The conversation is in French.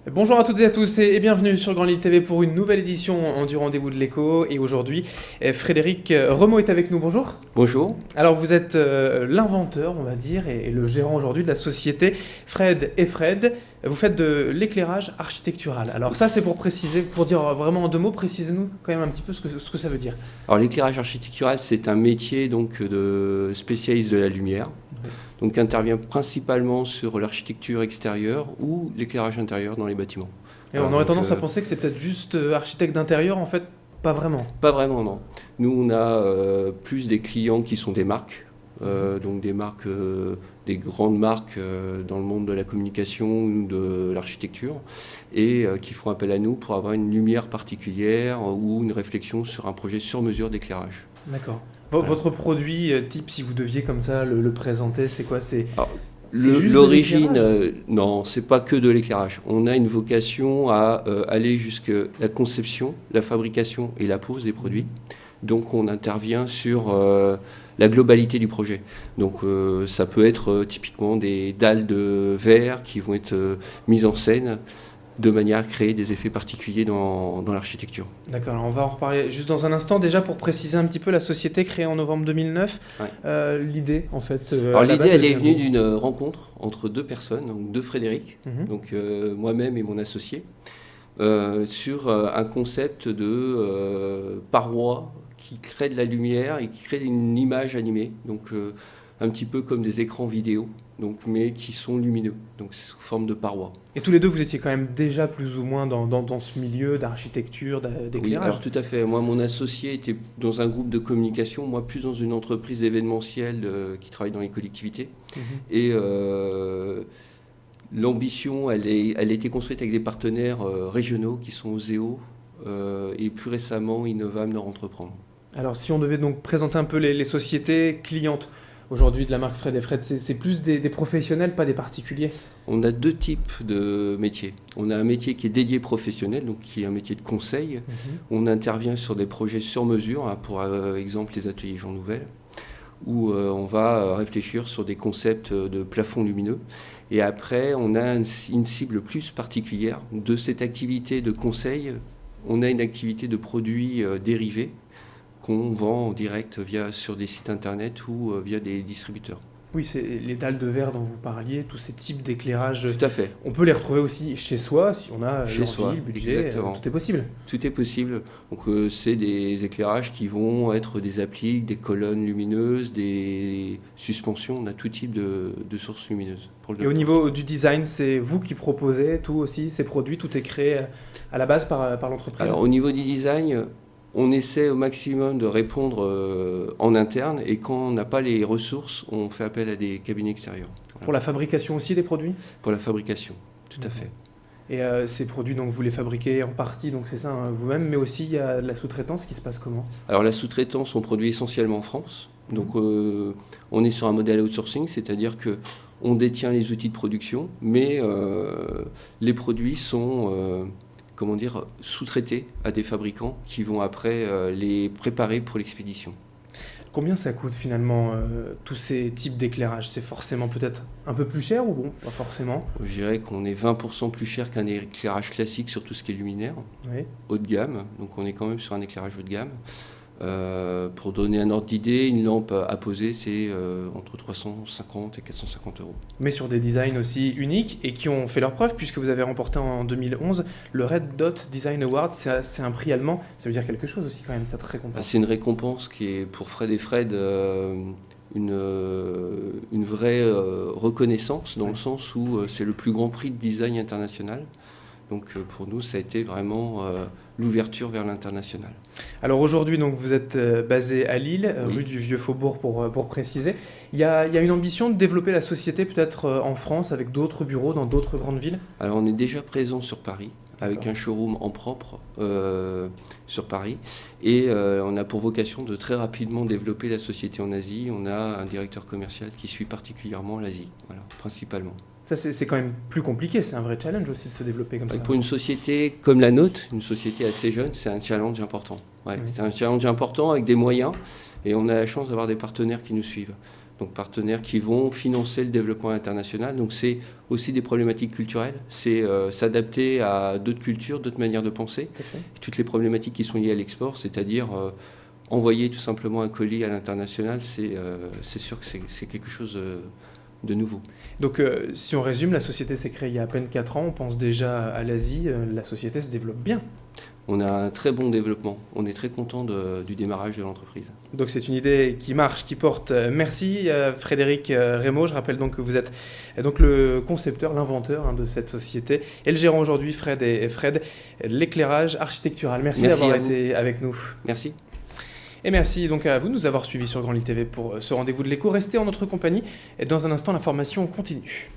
Bonjour à toutes et à tous et bienvenue sur Grand Lille TV pour une nouvelle édition du Rendez-vous de l'écho. Et aujourd'hui, Frédéric Remaud est avec nous. Bonjour. Bonjour. Alors vous êtes l'inventeur, on va dire, et le gérant aujourd'hui de la société Fred et Fred. Vous faites de l'éclairage architectural. Alors ça, c'est pour préciser, pour dire vraiment en deux mots, précisez-nous quand même un petit peu ce que ça veut dire. Alors l'éclairage architectural, c'est un métier donc de spécialiste de la lumière. Oui. Donc intervient principalement sur l'architecture extérieure ou l'éclairage intérieur dans les bâtiments. Et on aurait tendance à penser que c'est peut-être juste architecte d'intérieur, en fait, pas vraiment. Pas vraiment, non. Nous, on a plus des clients qui sont des marques, donc des marques, des grandes marques dans le monde de la communication ou de l'architecture, et qui font appel à nous pour avoir une lumière particulière ou une réflexion sur un projet sur mesure d'éclairage. D'accord. Votre produit type, si vous deviez comme ça le présenter, c'est quoi? Alors, Juste de l'origine, l'éclairage non, c'est pas que de l'éclairage. On a une vocation à aller jusque la conception, la fabrication et la pose des produits. Donc on intervient sur la globalité du projet. Donc ça peut être typiquement des dalles de verre qui vont être mises en scène de manière à créer des effets particuliers dans l'architecture. D'accord, alors on va en reparler juste dans un instant. Déjà pour préciser un petit peu, la société créée en novembre 2009, Ouais. L'idée en fait... Alors à la l'idée, base, elle est vient venue d'où? d'une rencontre entre deux personnes, donc deux Frédéric, Mhm. donc moi-même et mon associé, sur un concept de paroi qui crée de la lumière et qui crée une image animée, donc un petit peu comme des écrans vidéo, donc, mais qui sont lumineux, donc c'est sous forme de paroi. Et tous les deux, vous étiez quand même déjà plus ou moins dans ce milieu d'architecture, Oui, d'éclairage. alors tout à fait. Moi, mon associé était dans un groupe de communication, moi plus dans une entreprise événementielle qui travaille dans les collectivités. Mhm. Et l'ambition, elle a été construite avec des partenaires régionaux qui sont Oseo et plus récemment Innovam Nord Entreprendre. Alors si on devait donc présenter un peu les sociétés clientes aujourd'hui de la marque Fred et Fred, c'est plus des professionnels, pas des particuliers. On a deux types de métiers. On a un métier qui est dédié professionnel, donc qui est un métier de conseil. Mhm. On intervient sur des projets sur mesure, hein, pour exemple les ateliers Jean Nouvel, où on va réfléchir sur des concepts de plafonds lumineux. Et après, on a une cible plus particulière. De cette activité de conseil, on a une activité de produits dérivés qu'on vend en direct sur des sites internet ou via des distributeurs. Oui, c'est les dalles de verre dont vous parliez, tous ces types d'éclairage. Tout à fait. On peut les retrouver aussi chez soi, si on a Chez l'envie, soi, le budget, exactement. tout est possible. Tout est possible. Donc, c'est des éclairages qui vont être des appliques, des colonnes lumineuses, des suspensions. On a tout type de sources lumineuses. Et au niveau du design, c'est vous qui proposez tout aussi, ces produits, tout est créé à la base par l'entreprise. Alors, au niveau du design, on essaie au maximum de répondre en interne, et quand on n'a pas les ressources, on fait appel à des cabinets extérieurs. Voilà. Pour la fabrication aussi des produits? Pour la fabrication, tout à Mhm. fait. Et ces produits, donc vous les fabriquez en partie, donc c'est ça, hein, vous-même, mais aussi il y a de la sous-traitance qui se passe comment? Alors la sous-traitance, on produit essentiellement en France. Donc on est sur un modèle outsourcing, c'est-à-dire que on détient les outils de production, mais les produits sont comment dire, sous-traités à des fabricants qui vont après les préparer pour l'expédition. Combien ça coûte finalement tous ces types d'éclairage? C'est forcément peut-être un peu plus cher ou bon, pas forcément? Je dirais qu'on est 20% plus cher qu'un éclairage classique sur tout ce qui est luminaire, Oui. haut de gamme. Donc on est quand même sur un éclairage haut de gamme. Pour donner un ordre d'idée, une lampe à poser, c'est entre 350 et 450 euros. Mais sur des designs aussi uniques et qui ont fait leur preuve, puisque vous avez remporté en 2011 le Red Dot Design Award. C'est un prix allemand, ça veut dire quelque chose aussi quand même, cette récompense. C'est une récompense qui est pour Fred et Fred une vraie reconnaissance, dans le sens où c'est le plus grand prix de design international. Donc pour nous, ça a été vraiment l'ouverture vers l'international. Alors aujourd'hui, donc, vous êtes basé à Lille, Oui. rue du Vieux Faubourg pour préciser. Il y a une ambition de développer la société peut-être en France avec d'autres bureaux dans d'autres grandes villes? Alors on est déjà présent sur Paris, avec D'accord. un showroom en propre sur Paris. Et on a pour vocation de très rapidement développer la société en Asie. On a un directeur commercial qui suit particulièrement l'Asie, voilà, principalement. Ça, c'est quand même plus compliqué, c'est un vrai challenge aussi de se développer comme ça. Pour une société comme la nôtre, une société assez jeune, c'est un challenge important. Ouais, Oui. c'est un challenge important avec des moyens, et on a la chance d'avoir des partenaires qui nous suivent. donc partenaires qui vont financer le développement international. Donc c'est aussi des problématiques culturelles, c'est s'adapter à d'autres cultures, d'autres manières de penser. Toutes les problématiques qui sont liées à l'export, c'est-à-dire envoyer tout simplement un colis à l'international, c'est sûr que c'est quelque chose de nouveau. Donc si on résume, la société s'est créée il y a à peine 4 ans, on pense déjà à l'Asie, la société se développe bien. On a un très bon développement, on est très content du démarrage de l'entreprise. Donc c'est une idée qui marche, qui porte. Merci Frédéric Rémaud, je rappelle donc que vous êtes donc le concepteur, l'inventeur de cette société et le gérant aujourd'hui Fred et Fred, l'éclairage architectural. Merci d'avoir été avec nous. Merci. Et merci donc à vous de nous avoir suivis sur Grand Lille TV pour ce rendez-vous de l'écho. Restez en notre compagnie et dans un instant, l'information continue.